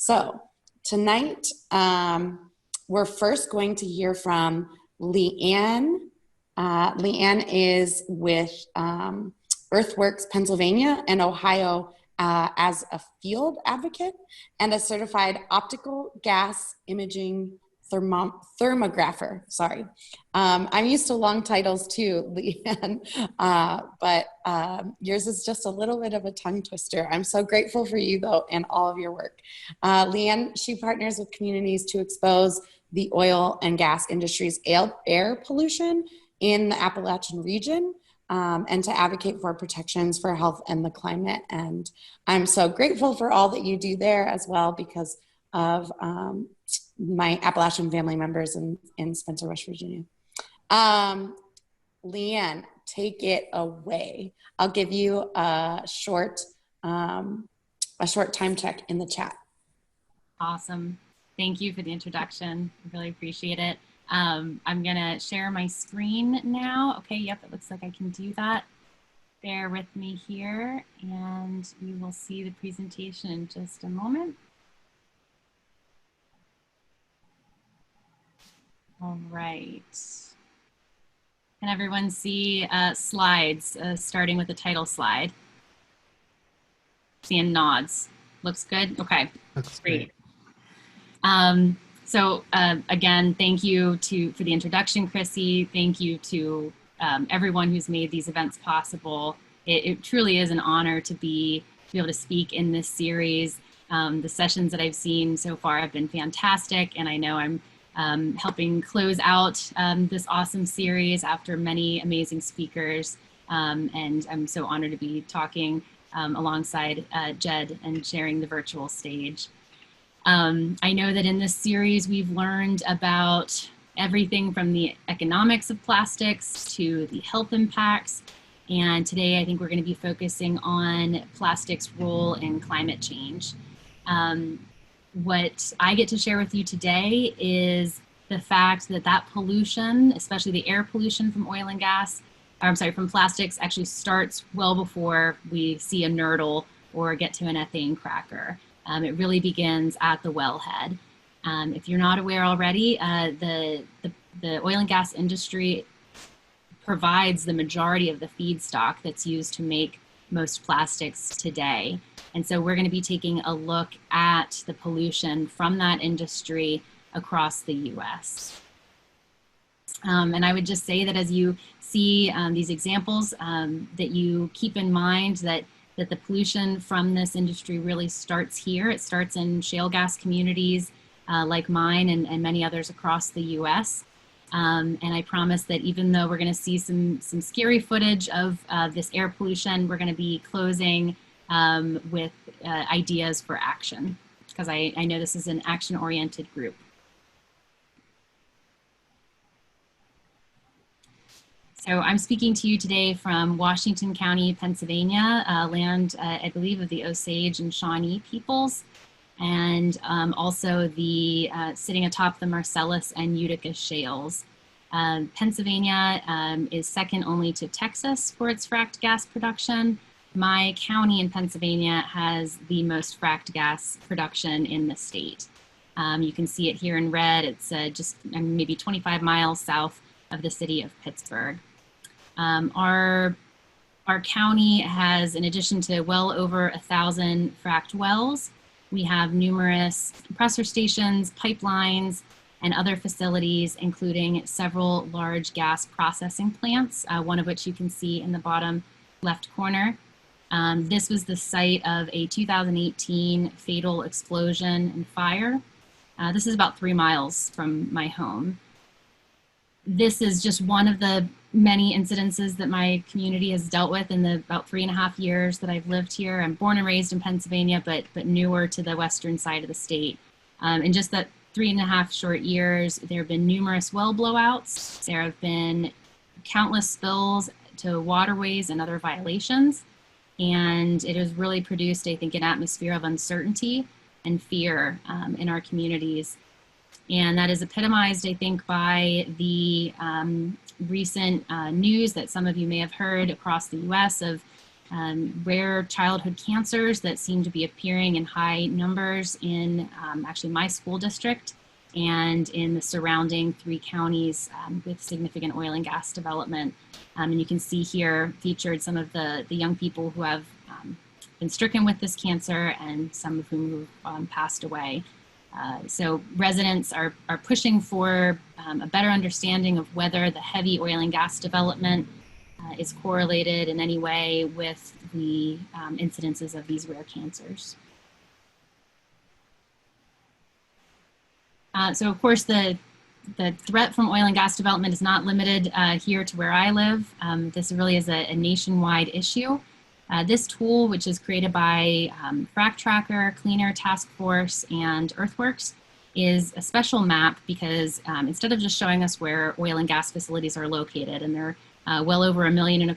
So tonight, we're first going to hear from Leann. Leann is with Earthworks, Pennsylvania and Ohio as a field advocate and a certified optical gas imaging thermographer. Sorry. I'm used to long titles too, Leann, but yours is just a little bit of a tongue twister. I'm so grateful for you though and all of your work. Leann, she partners with communities to expose the oil and gas industry's air pollution in the Appalachian region, and to advocate for protections for health and the climate. And I'm so grateful for all that you do there as well because of my Appalachian family members in Spencer, West Virginia. Leann, take it away. I'll give you a short time check in the chat. Awesome. Thank you for the introduction. I really appreciate it. I'm gonna share my screen now. Okay, yep, it looks like I can do that. Bear with me here and we will see the presentation in just a moment. All right. Can everyone see slides, starting with the title slide? Seeing nods. Looks good? Okay, Looks great. So again, thank you for the introduction, Chrissy. Thank you to everyone who's made these events possible. It truly is an honor to be able to speak in this series. The sessions that I've seen so far have been fantastic, and I know I'm helping close out this awesome series after many amazing speakers. And I'm so honored to be talking alongside Jed and sharing the virtual stage. I know that in this series, we've learned about everything from the economics of plastics to the health impacts. And today, I think we're going to be focusing on plastics' role in climate change. What I get to share with you today is the fact that that pollution, especially the air pollution from oil and gas, or I'm sorry, from plastics, actually starts well before we see a nurdle or get to an ethane cracker. It really begins at the wellhead. If you're not aware already, the oil and gas industry provides the majority of the feedstock that's used to make most plastics today. And so we're going to be taking a look at the pollution from that industry across the US. And I would just say that as you see these examples, that you keep in mind that the pollution from this industry really starts here. It starts in shale gas communities like mine and many others across the US. And I promise that even though we're going to see some scary footage of this air pollution, we're going to be closing with ideas for action, because I know this is an action-oriented group. So I'm speaking to you today from Washington County, Pennsylvania, land, I believe, of the Osage and Shawnee peoples, and also the sitting atop the Marcellus and Utica shales. Pennsylvania is second only to Texas for its fracked gas production. My county in Pennsylvania has the most fracked gas production in the state. You can see it here in red. It's just maybe 25 miles south of the city of Pittsburgh. Our county has, in addition to well over 1,000 fracked wells, we have numerous compressor stations, pipelines, and other facilities, including several large gas processing plants, one of which you can see in the bottom left corner. This was the site of a 2018 fatal explosion and fire. This is about 3 miles from my home. This is just one of the many incidences that my community has dealt with in the about 3.5 years that I've lived here. I'm born and raised in Pennsylvania, but newer to the western side of the state. In just that 3.5 short years, there have been numerous well blowouts. There have been countless spills to waterways and other violations. And it has really produced, I think, an atmosphere of uncertainty and fear in our communities. And that is epitomized, I think, by the recent news that some of you may have heard across the US of rare childhood cancers that seem to be appearing in high numbers in actually my school district and in the surrounding 3 counties with significant oil and gas development. And you can see here featured some of the young people who have been stricken with this cancer and some of whom have passed away. So residents are pushing for a better understanding of whether the heavy oil and gas development is correlated in any way with the incidences of these rare cancers. So of course the threat from oil and gas development is not limited here to where I live. This really is a nationwide issue. This tool, which is created by Frac Tracker, Clean Air Task Force, and Earthworks, is a special map because instead of just showing us where oil and gas facilities are located, and they're well over 1.25 million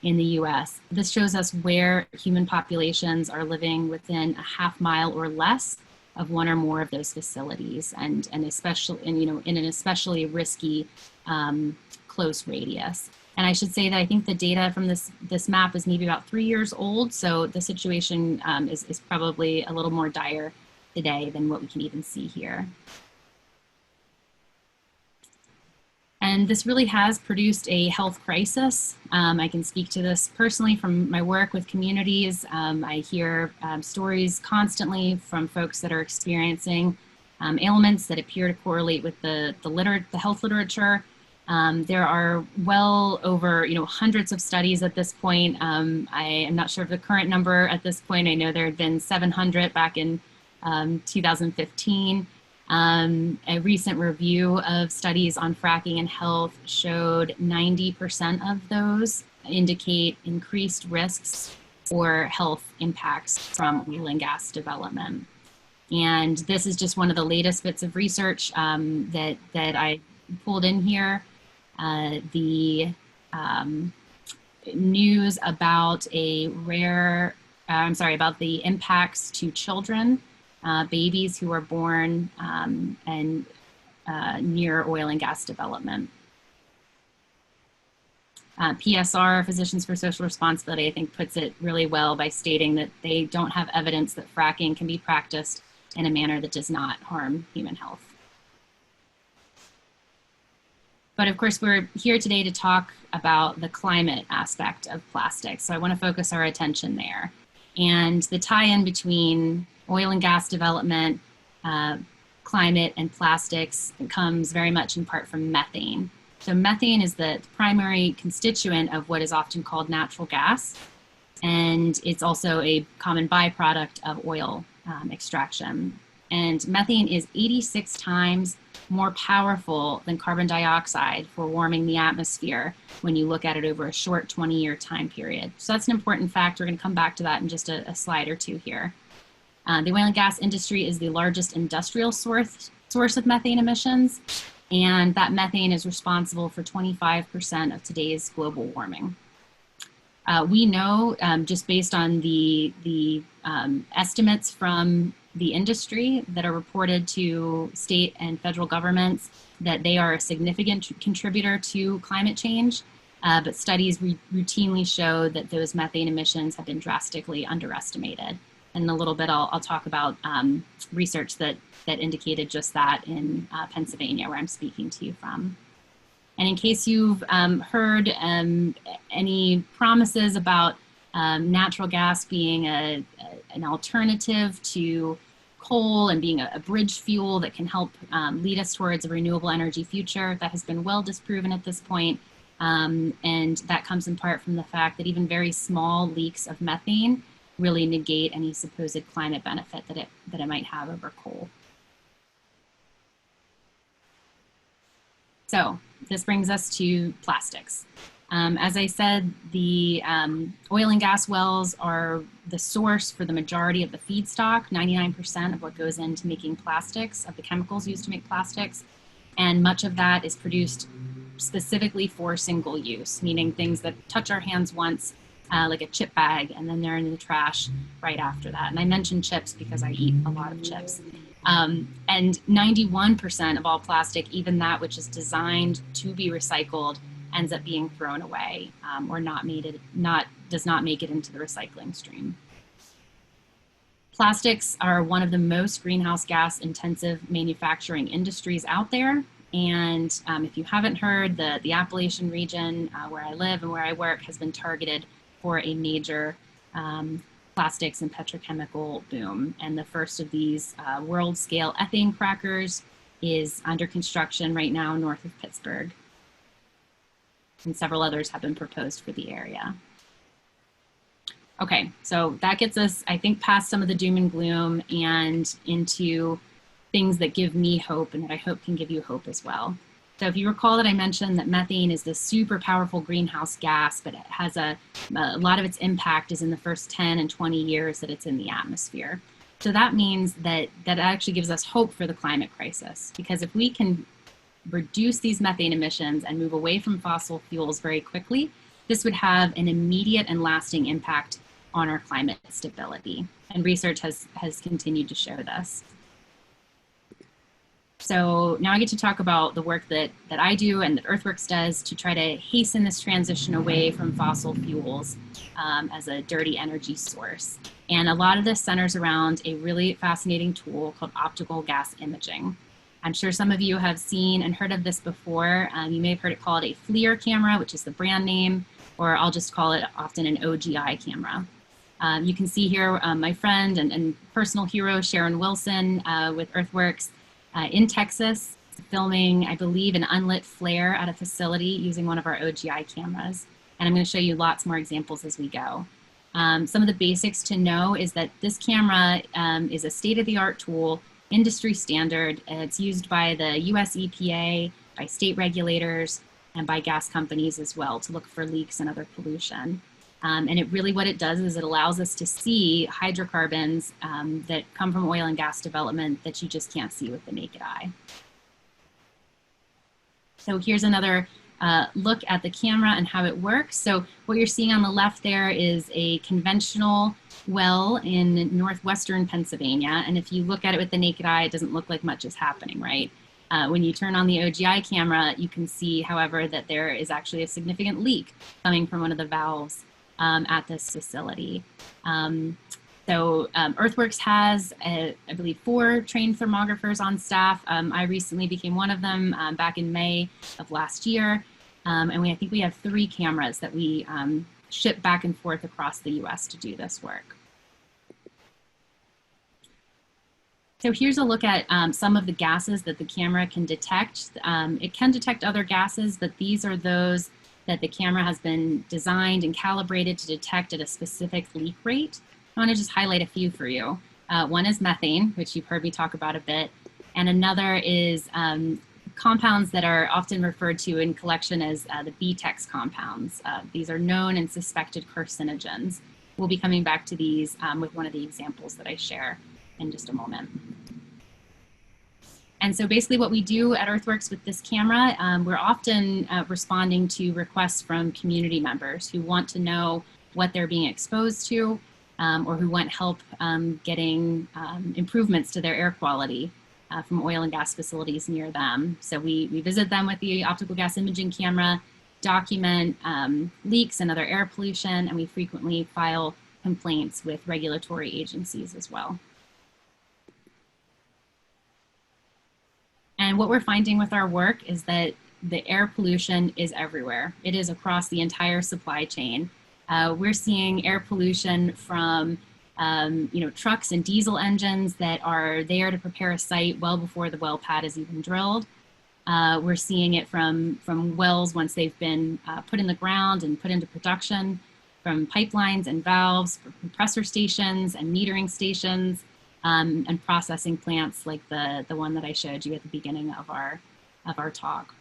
in the US, this shows us where human populations are living within a half mile or less of one or more of those facilities, and especially in an especially risky close radius. And I should say that I think the data from this map is maybe about 3 years old, so the situation is probably a little more dire today than what we can even see here. And this really has produced a health crisis. I can speak to this personally from my work with communities. I hear stories constantly from folks that are experiencing ailments that appear to correlate with the health literature. There are well over hundreds of studies at this point. I am not sure of the current number at this point. I know there had been 700 back in 2015. A recent review of studies on fracking and health showed 90% of those indicate increased risks or health impacts from oil and gas development. And this is just one of the latest bits of research that I pulled in here. The news about about the impacts to children, babies who are born and near oil and gas development. PSR, Physicians for Social Responsibility, I think puts it really well by stating that they don't have evidence that fracking can be practiced in a manner that does not harm human health. But of course, we're here today to talk about the climate aspect of plastics. So I want to focus our attention there. And the tie-in between oil and gas development, climate, and plastics comes very much in part from methane. So methane is the primary constituent of what is often called natural gas. And it's also a common byproduct of oil extraction. And methane is 86 times more powerful than carbon dioxide for warming the atmosphere when you look at it over a short 20-year time period. So that's an important fact. We're going to come back to that in just a slide or two here. The oil and gas industry is the largest industrial source of methane emissions, and that methane is responsible for 25% of today's global warming. We know, just based on the estimates from the industry that are reported to state and federal governments, that they are a significant contributor to climate change, but studies routinely show that those methane emissions have been drastically underestimated. And in a little bit, I'll talk about research that indicated just that in Pennsylvania, where I'm speaking to you from. And in case you've heard any promises about natural gas being an alternative to coal and being a bridge fuel that can help lead us towards a renewable energy future, that has been well disproven at this point. And that comes in part from the fact that even very small leaks of methane really negate any supposed climate benefit that it might have over coal. So this brings us to plastics. As I said, the oil and gas wells are the source for the majority of the feedstock, 99% of what goes into making plastics, of the chemicals used to make plastics. And much of that is produced specifically for single use, meaning things that touch our hands once, like a chip bag, and then they're in the trash right after that. And I mentioned chips because I eat a lot of chips. And 91% of all plastic, even that which is designed to be recycled, ends up being thrown away or not does not make it into the recycling stream. Plastics are one of the most greenhouse gas intensive manufacturing industries out there. And if you haven't heard, the Appalachian region where I live and where I work has been targeted for a major plastics and petrochemical boom. And the first of these world scale ethane crackers is under construction right now north of Pittsburgh. And several others have been proposed for the area. Okay, so that gets us, I think, past some of the doom and gloom and into things that give me hope and that I hope can give you hope as well. So if you recall that I mentioned that methane is this super powerful greenhouse gas, but it has a lot of its impact is in the first 10 and 20 years that it's in the atmosphere. So that means that actually gives us hope for the climate crisis, because if we can reduce these methane emissions and move away from fossil fuels very quickly, this would have an immediate and lasting impact on our climate stability. And research has continued to show this. So now I get to talk about the work that I do and that Earthworks does to try to hasten this transition away from fossil fuels as a dirty energy source. And a lot of this centers around a really fascinating tool called optical gas imaging. I'm sure some of you have seen and heard of this before. You may have heard it called a FLIR camera, which is the brand name, or I'll just call it often an OGI camera. You can see here my friend and personal hero, Sharon Wilson with Earthworks in Texas, filming, I believe, an unlit flare at a facility using one of our OGI cameras. And I'm going to show you lots more examples as we go. Some of the basics to know is that this camera is a state-of-the-art tool, industry standard. It's used by the US EPA, by state regulators, and by gas companies as well to look for leaks and other pollution. And it really, what it does is it allows us to see hydrocarbons that come from oil and gas development that you just can't see with the naked eye. So here's another look at the camera and how it works. So what you're seeing on the left there is a conventional well in northwestern Pennsylvania. And if you look at it with the naked eye, it doesn't look like much is happening, right? When you turn on the OGI camera, you can see, however, that there is actually a significant leak coming from one of the valves at this facility. Earthworks has, I believe, 4 trained thermographers on staff. I recently became one of them back in May of last year. And I think we have 3 cameras that we ship back and forth across the US to do this work. So here's a look at some of the gases that the camera can detect. It can detect other gases, but these are those that the camera has been designed and calibrated to detect at a specific leak rate. I want to just highlight a few for you. One is methane, which you've heard me talk about a bit, and another is compounds that are often referred to in collection as the BTEX compounds. These are known and suspected carcinogens. We'll be coming back to these with one of the examples that I share in just a moment. And so basically what we do at Earthworks with this camera, we're often responding to requests from community members who want to know what they're being exposed to or who want help getting improvements to their air quality from oil and gas facilities near them. So we visit them with the optical gas imaging camera, document leaks and other air pollution, and we frequently file complaints with regulatory agencies as well. And what we're finding with our work is that the air pollution is everywhere. It is across the entire supply chain. We're seeing air pollution from trucks and diesel engines that are there to prepare a site well before the well pad is even drilled. We're seeing it from wells once they've been put in the ground and put into production, from pipelines and valves, compressor stations and metering stations, and processing plants like the one that I showed you at the beginning of our talk.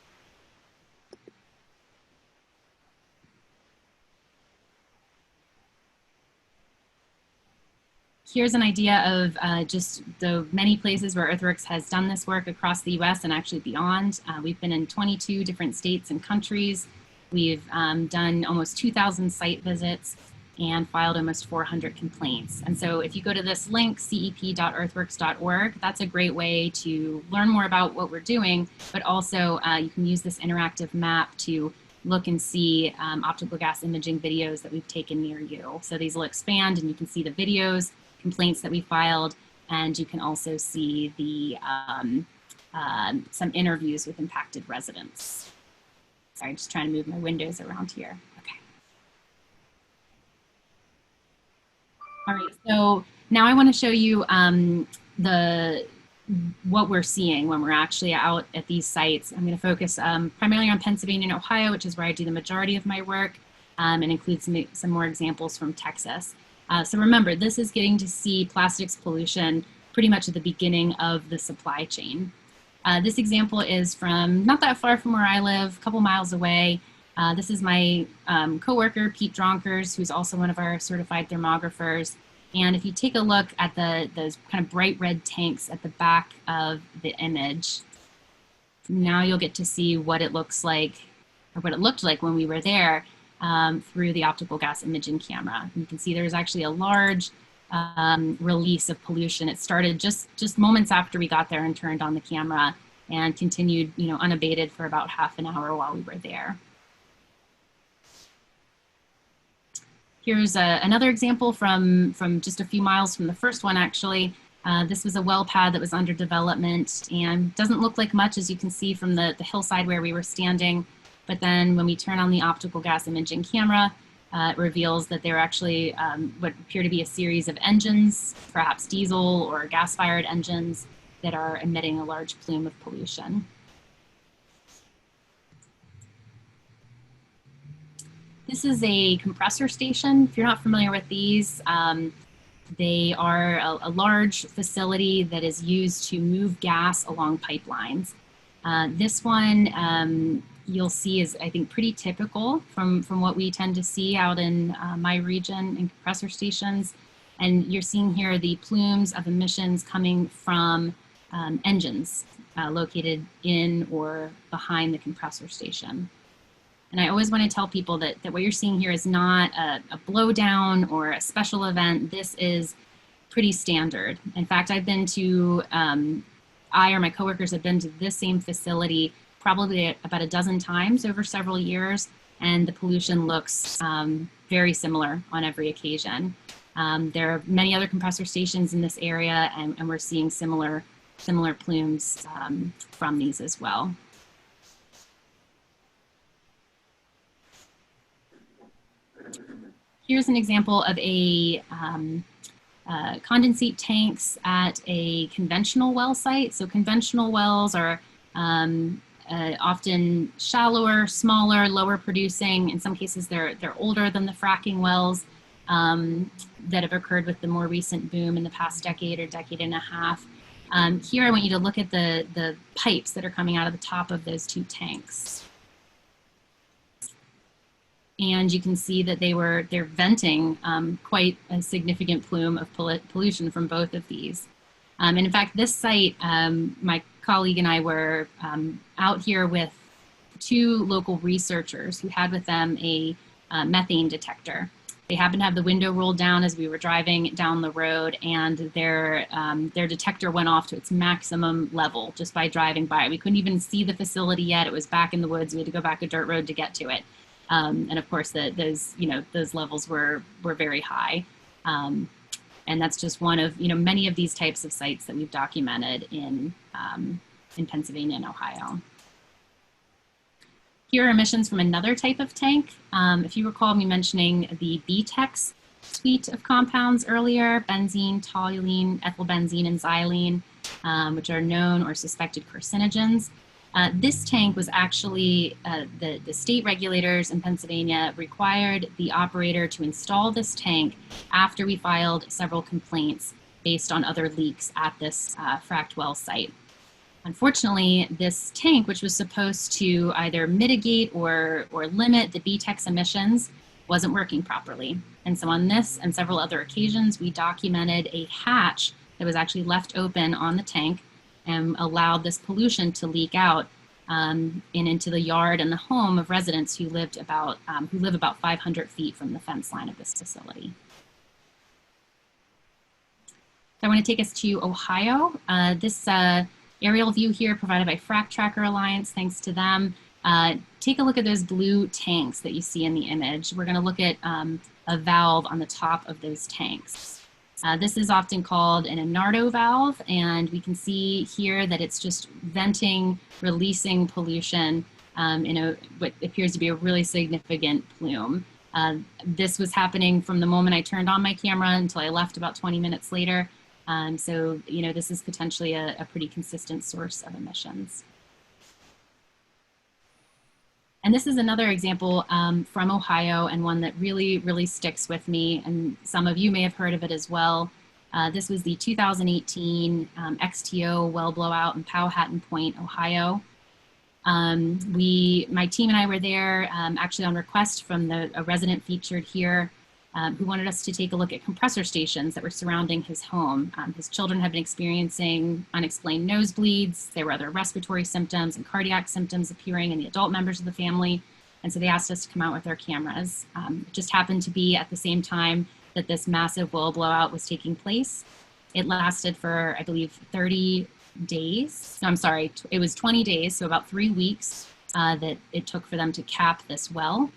Here's an idea of just the many places where Earthworks has done this work across the US and actually beyond. We've been in 22 different states and countries. We've done almost 2,000 site visits and filed almost 400 complaints. And so if you go to this link, cep.earthworks.org, that's a great way to learn more about what we're doing, but also you can use this interactive map to look and see optical gas imaging videos that we've taken near you. So these will expand and you can see the videos, complaints that we filed, and you can also see the some interviews with impacted residents. Sorry, just trying to move my windows around here. Okay. All right, so now I want to show you what we're seeing when we're actually out at these sites. I'm going to focus primarily on Pennsylvania and Ohio, which is where I do the majority of my work, and include some more examples from Texas. So remember, this is getting to see plastics pollution pretty much at the beginning of the supply chain. This example is from not that far from where I live, a couple miles away. This is my coworker, Pete Dronkers, who's also one of our certified thermographers. And if you take a look at those kind of bright red tanks at the back of the image, now you'll get to see what it looks like, or what it looked like when we were there through the optical gas imaging camera. You can see there's actually a large release of pollution. It started just moments after we got there and turned on the camera, and continued, unabated for about half an hour while we were there. Here's another example from just a few miles from the first one, actually. This was a well pad that was under development and doesn't look like much, as you can see from the hillside where we were standing. But then when we turn on the optical gas imaging camera, it reveals that there are actually what appear to be a series of engines, perhaps diesel or gas-fired engines, that are emitting a large plume of pollution. This is a compressor station. If you're not familiar with these, they are a large facility that is used to move gas along pipelines. This one you'll see is, I think, pretty typical from what we tend to see out in my region in compressor stations. And you're seeing here the plumes of emissions coming from engines located in or behind the compressor station. And I always want to tell people that what you're seeing here is not a blowdown or a special event. This is pretty standard. In fact, I've been to, I or my coworkers have been to this same facility probably about a dozen times over several years, and the pollution looks very similar on every occasion. There are many other compressor stations in this area, and we're seeing similar plumes from these as well. Here's an example of a condensate tanks at a conventional well site. So conventional wells are often shallower, smaller, lower producing. In some cases, they're older than the fracking wells that have occurred with the more recent boom in the past decade or decade and a half. Here, I want you to look at the pipes that are coming out of the top of those two tanks. And you can see that they're venting quite a significant plume of pollution from both of these. And in fact, this site, my colleague and I were out here with two local researchers who had with them a methane detector. They happened to have the window rolled down as we were driving down the road, and their detector went off to its maximum level just by driving by. We couldn't even see the facility yet. It was back in the woods. We had to go back a dirt road to get to it. And of course, those levels were very high. And that's just one of many of these types of sites that we've documented in Pennsylvania and Ohio. Here are emissions from another type of tank. If you recall me mentioning the BTEX suite of compounds earlier, benzene, toluene, ethylbenzene, and xylene, which are known or suspected carcinogens. This tank was actually, the state regulators in Pennsylvania required the operator to install this tank after we filed several complaints based on other leaks at this fracked well site. Unfortunately, this tank, which was supposed to either mitigate or limit the BTEX emissions, wasn't working properly. And so on this and several other occasions, we documented a hatch that was actually left open on the tank and allowed this pollution to leak out into the yard and the home of residents who live about 500 feet from the fence line of this facility. So I want to take us to Ohio. This aerial view here provided by Frac Tracker Alliance, thanks to them. Take a look at those blue tanks that you see in the image. We're going to look at a valve on the top of those tanks. This is often called an Inardo valve, and we can see here that it's just venting, releasing pollution in what appears to be a really significant plume. This was happening from the moment I turned on my camera until I left about 20 minutes later. So, this is potentially a pretty consistent source of emissions. And this is another example from Ohio, and one that really, really sticks with me. And some of you may have heard of it as well. This was the 2018 XTO well blowout in Powhatan Point, Ohio. My team and I were there actually on request from a resident featured here who wanted us to take a look at compressor stations that were surrounding his home. His children had been experiencing unexplained nosebleeds. There were other respiratory symptoms and cardiac symptoms appearing in the adult members of the family. And so they asked us to come out with our cameras. It just happened to be at the same time that this massive well blowout was taking place. It lasted for, I believe, 30 days. No, I'm sorry, it was 20 days, so about 3 weeks that it took for them to cap this well.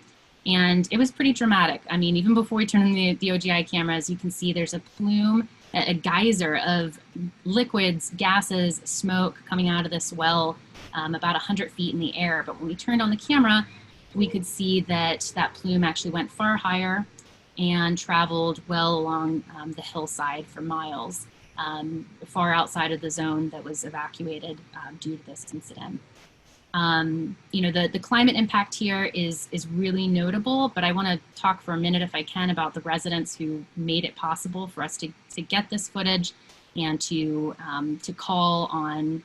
And it was pretty dramatic. I mean, even before we turn on the OGI cameras, you can see there's a plume, a geyser of liquids, gases, smoke coming out of this well about 100 feet in the air. But when we turned on the camera, we could see that that plume actually went far higher and traveled well along the hillside for miles, far outside of the zone that was evacuated due to this incident. The climate impact here is really notable, but I want to talk for a minute, if I can, about the residents who made it possible for us to get this footage and to call on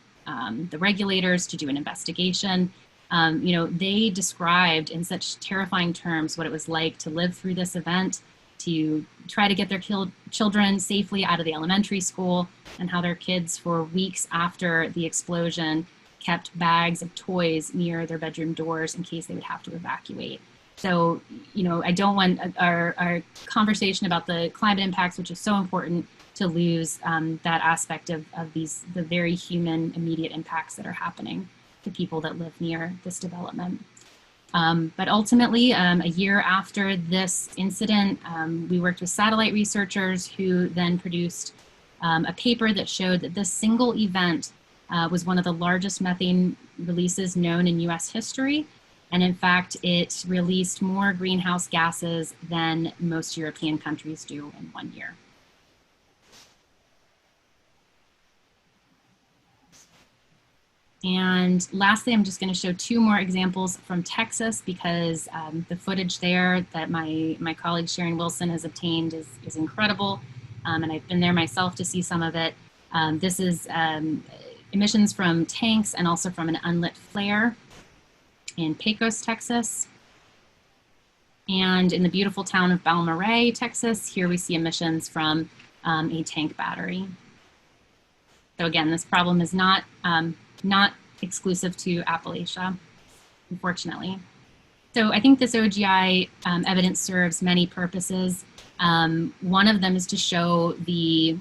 the regulators to do an investigation. They described in such terrifying terms what it was like to live through this event, to try to get their children safely out of the elementary school, and how their kids for weeks after the explosion kept bags of toys near their bedroom doors in case they would have to evacuate. So, I don't want our conversation about the climate impacts, which is so important, to lose that aspect of the very human immediate impacts that are happening to people that live near this development. But ultimately, a year after this incident, we worked with satellite researchers who then produced a paper that showed that this single event was one of the largest methane releases known in US history. And in fact, it released more greenhouse gases than most European countries do in 1 year. And lastly, I'm just going to show 2 more examples from Texas, because the footage there that my colleague Sharon Wilson has obtained is incredible. And I've been there myself to see some of it. This is emissions from tanks and also from an unlit flare in Pecos, Texas. And in the beautiful town of Balmorhea, Texas, here we see emissions from a tank battery. So again, this problem is not exclusive to Appalachia, unfortunately. So I think this OGI evidence serves many purposes. One of them is to show the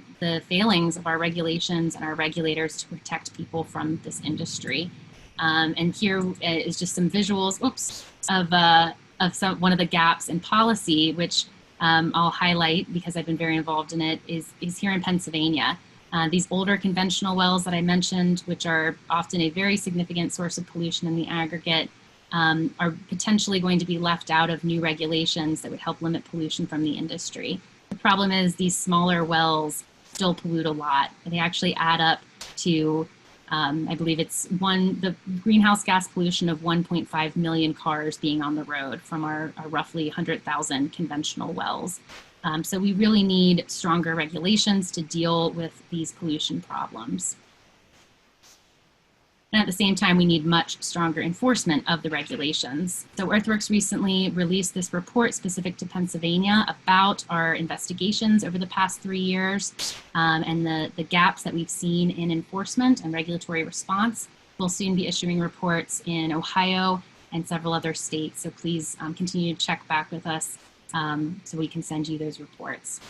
failings of our regulations and our regulators to protect people from this industry. And here is just some visuals, of one of the gaps in policy, which I'll highlight because I've been very involved in it, is here in Pennsylvania. These older conventional wells that I mentioned, which are often a very significant source of pollution in the aggregate, are potentially going to be left out of new regulations that would help limit pollution from the industry. The problem is these smaller wells still pollute a lot. They actually add up to, I believe it's the greenhouse gas pollution of 1.5 million cars being on the road from our roughly 100,000 conventional wells. So we really need stronger regulations to deal with these pollution problems. And at the same time, we need much stronger enforcement of the regulations. So Earthworks recently released this report specific to Pennsylvania about our investigations over the past 3 years and the gaps that we've seen in enforcement and regulatory response. We'll soon be issuing reports in Ohio and several other states. So please continue to check back with us so we can send you those reports.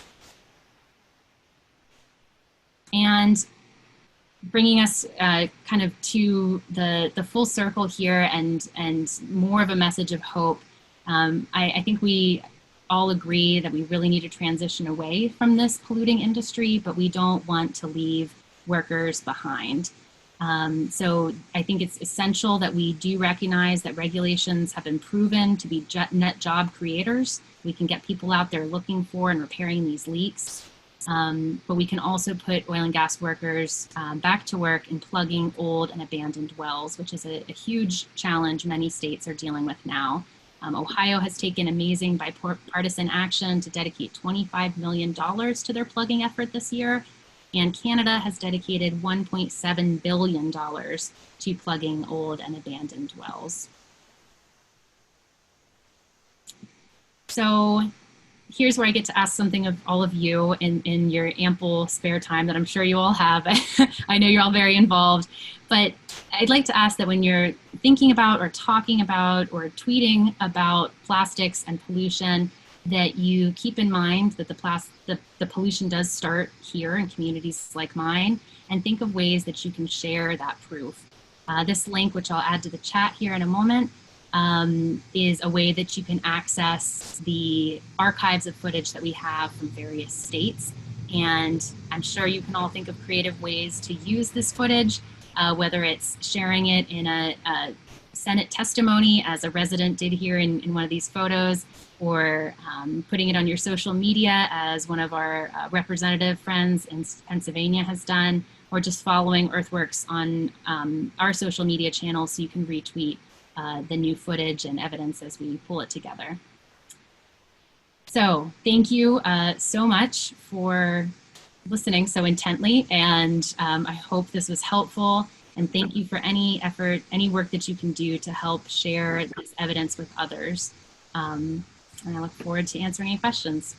And bringing us kind of to the full circle here and more of a message of hope. I think we all agree that we really need to transition away from this polluting industry, but we don't want to leave workers behind. So I think it's essential that we do recognize that regulations have been proven to be net job creators. We can get people out there looking for and repairing these leaks. But we can also put oil and gas workers back to work in plugging old and abandoned wells, which is a huge challenge many states are dealing with now. Ohio has taken amazing bipartisan action to dedicate $25 million to their plugging effort this year, and Canada has dedicated $1.7 billion to plugging old and abandoned wells. So here's where I get to ask something of all of you in your ample spare time that I'm sure you all have. I know you're all very involved, but I'd like to ask that when you're thinking about or talking about or tweeting about plastics and pollution, that you keep in mind that the pollution does start here in communities like mine, and think of ways that you can share that proof. This link, which I'll add to the chat here in a moment, is a way that you can access the archives of footage that we have from various states. And I'm sure you can all think of creative ways to use this footage, whether it's sharing it in a Senate testimony, as a resident did here in one of these photos, or putting it on your social media, as one of our representative friends in Pennsylvania has done, or just following Earthworks on our social media channels so you can retweet the new footage and evidence as we pull it together. So thank you so much for listening so intently, and I hope this was helpful, and thank you for any effort, any work that you can do to help share this evidence with others. And I look forward to answering any questions.